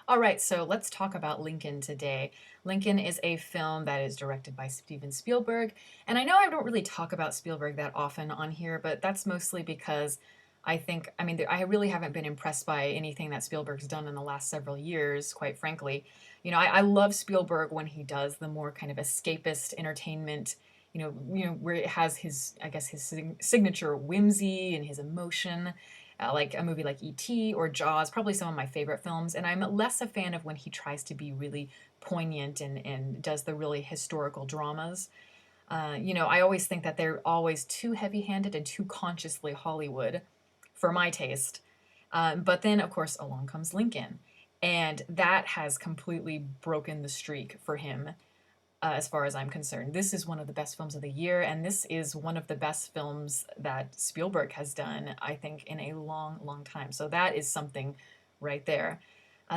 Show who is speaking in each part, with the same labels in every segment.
Speaker 1: All right, so let's talk about Lincoln today. Lincoln is a film that is directed by Steven Spielberg. And I know I don't really talk about Spielberg that often on here, but that's mostly because I really haven't been impressed by anything that Spielberg's done in the last several years, quite frankly. I love Spielberg when he does the more kind of escapist entertainment, where it has his, I guess, his signature whimsy and his emotion, like a movie like E.T. or Jaws, probably some of my favorite films. And I'm less a fan of when he tries to be really poignant and does the really historical dramas. I always think that they're always too heavy handed and too consciously Hollywood for my taste. But then, of course, along comes Lincoln. And that has completely broken the streak for him, as far as I'm concerned. This is one of the best films of the year, and this is one of the best films that Spielberg has done, I think, in a long, long time. So that is something right there.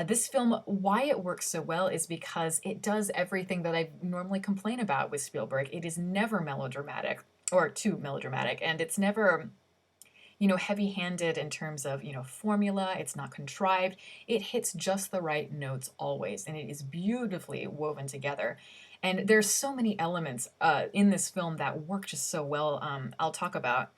Speaker 1: This film, why it works so well is because it does everything that I normally complain about with Spielberg. It is never melodramatic or too melodramatic, and it's never heavy handed in terms of, formula. It's not contrived. It hits just the right notes always, and it is beautifully woven together. And there's so many elements in this film that work just so well. I'll talk about,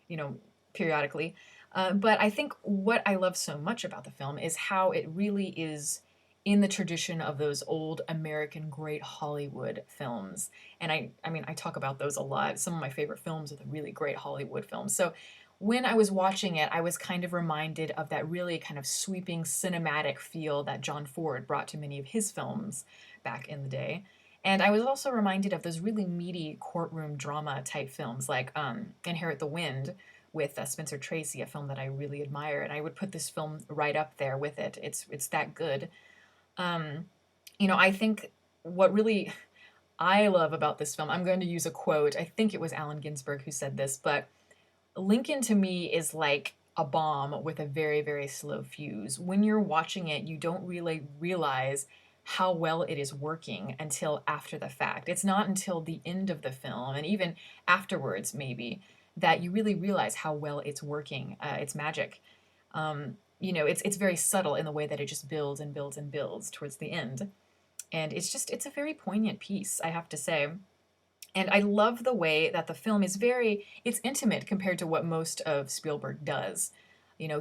Speaker 1: you know, periodically. But I think what I love so much about the film is how it really is in the tradition of those old American great Hollywood films. And I talk about those a lot. Some of my favorite films are the really great Hollywood films. So when I was watching it, I was kind of reminded of that really kind of sweeping cinematic feel that John Ford brought to many of his films back in the day. And I was also reminded of those really meaty courtroom drama type films like Inherit the Wind with Spencer Tracy, a film that I really admire. And I would put this film right up there with it. It's that good. Um, I think what really I love about this film, I'm going to use a quote. I think it was Allen Ginsberg who said this, but Lincoln to me is like a bomb with a very, very slow fuse. When you're watching it, you don't really realize how well it is working until after the fact. It's not until the end of the film, and even afterwards, maybe, that you really realize how well it's working. It's magic. It's very subtle in the way that it just builds and builds and builds towards the end. And it's a very poignant piece, I have to say. And I love the way that the film is it's intimate compared to what most of Spielberg does.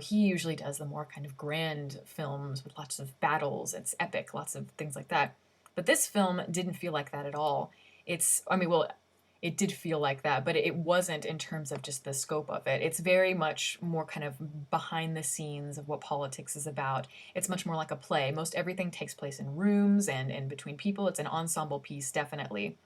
Speaker 1: He usually does the more kind of grand films with lots of battles. It's epic, lots of things like that. But this film didn't feel like that at all. It did feel like that, but it wasn't in terms of just the scope of it. It's very much more kind of behind the scenes of what politics is about. It's much more like a play. Most everything takes place in rooms and between people. It's an ensemble piece, definitely.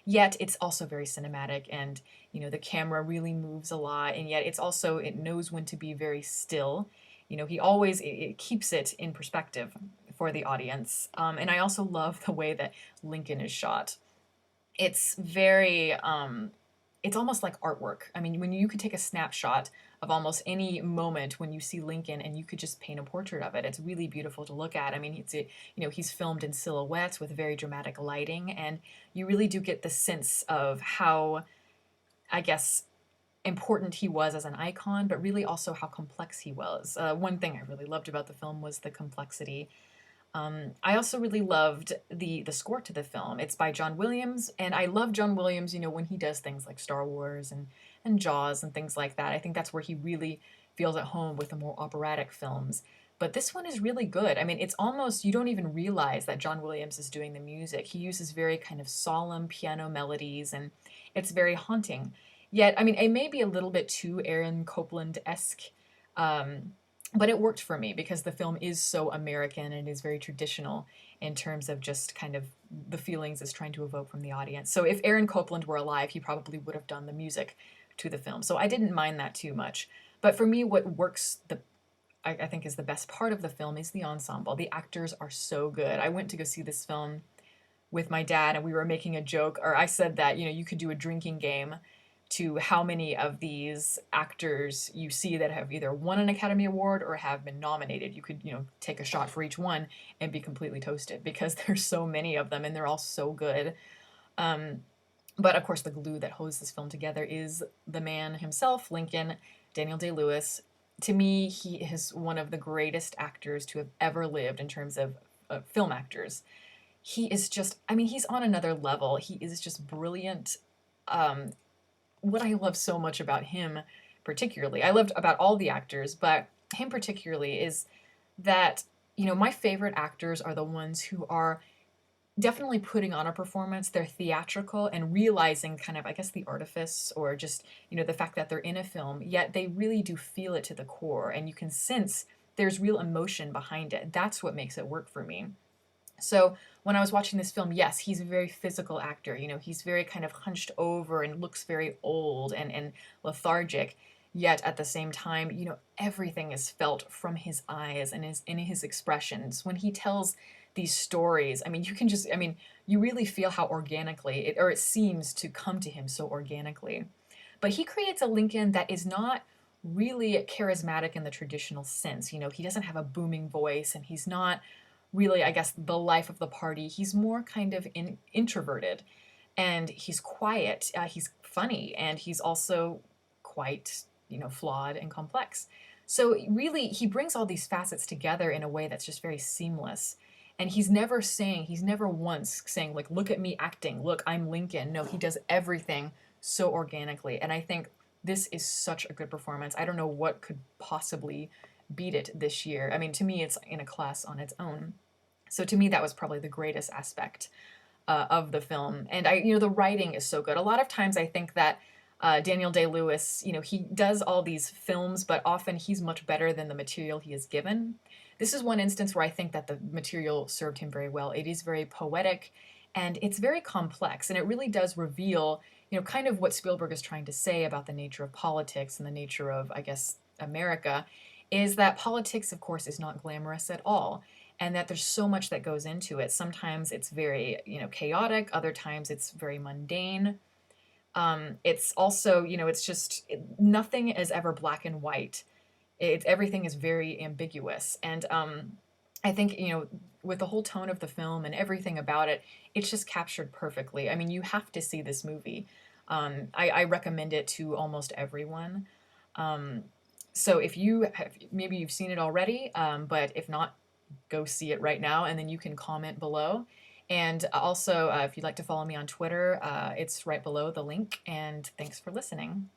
Speaker 1: Yet it's also very cinematic, and the camera really moves a lot, and yet it knows when to be very still. He always it keeps it in perspective for the audience. And I also love the way that Lincoln is shot. It's very it's almost like artwork. I mean, when you could take a snapshot of almost any moment when you see Lincoln and you could just paint a portrait of it. It's really beautiful to look at. I mean, he's filmed in silhouettes with very dramatic lighting, and you really do get the sense of how, I guess, important he was as an icon, but really also how complex he was. One thing I really loved about the film was the complexity. I also really loved the score to the film. It's by John Williams, and I love John Williams. When he does things like Star Wars and Jaws and things like that. I think that's where he really feels at home with the more operatic films. But this one is really good. I mean, it's almost you don't even realize that John Williams is doing the music. He uses very kind of solemn piano melodies, and it's very haunting. Yet, I mean, it may be a little bit too Aaron Copland esque. Um, but it worked for me because the film is so American and is very traditional in terms of just kind of the feelings it's trying to evoke from the audience. So if Aaron Copland were alive, he probably would have done the music to the film. So I didn't mind that too much. But for me, what works I think is the best part of the film is the ensemble. The actors are so good. I went to go see this film with my dad, and we were making a joke, or I said that you could do a drinking game to how many of these actors you see that have either won an Academy Award or have been nominated. You could, take a shot for each one and be completely toasted because there's so many of them and they're all so good. Um, but of course, the glue that holds this film together is the man himself, Lincoln, Daniel Day-Lewis. To me, he is one of the greatest actors to have ever lived in terms of film actors. He is just, I mean, he's on another level. He is just brilliant. Um, what I love so much about him, particularly, I loved about all the actors, but him particularly, is that, my favorite actors are the ones who are definitely putting on a performance. They're theatrical and realizing kind of, I guess, the artifice or just, the fact that they're in a film, yet they really do feel it to the core. And you can sense there's real emotion behind it. That's what makes it work for me. So when I was watching this film, yes, he's a very physical actor. He's very kind of hunched over and looks very old and lethargic. Yet at the same time, everything is felt from his eyes and in his expressions. When he tells these stories, I mean, you really feel how organically it seems to come to him so organically. But he creates a Lincoln that is not really charismatic in the traditional sense. He doesn't have a booming voice and he's not really, I guess, the life of the party. He's more kind of introverted and he's quiet. He's funny and he's also quite, flawed and complex. So, really, he brings all these facets together in a way that's just very seamless. And he's never once saying, like, look at me acting, look, I'm Lincoln. No, he does everything so organically. And I think this is such a good performance. I don't know what could possibly beat it this year. I mean, to me, it's in a class on its own. So to me, that was probably the greatest aspect of the film. And the writing is so good. A lot of times, I think that Daniel Day Lewis, he does all these films, but often he's much better than the material he is given. This is one instance where I think that the material served him very well. It is very poetic, and it's very complex, and it really does reveal, kind of what Spielberg is trying to say about the nature of politics and the nature of, I guess, America, is that politics, of course, is not glamorous at all and that there's so much that goes into it. Sometimes it's very, chaotic. Other times it's very mundane. It's also, it's just nothing is ever black and white. Everything is very ambiguous, and I think with the whole tone of the film and everything about it, it's just captured perfectly. I mean, you have to see this movie. I recommend it to almost everyone. Um, so if you have, maybe you've seen it already, but if not, go see it right now, and then you can comment below. And also, if you'd like to follow me on Twitter, it's right below the link. And thanks for listening.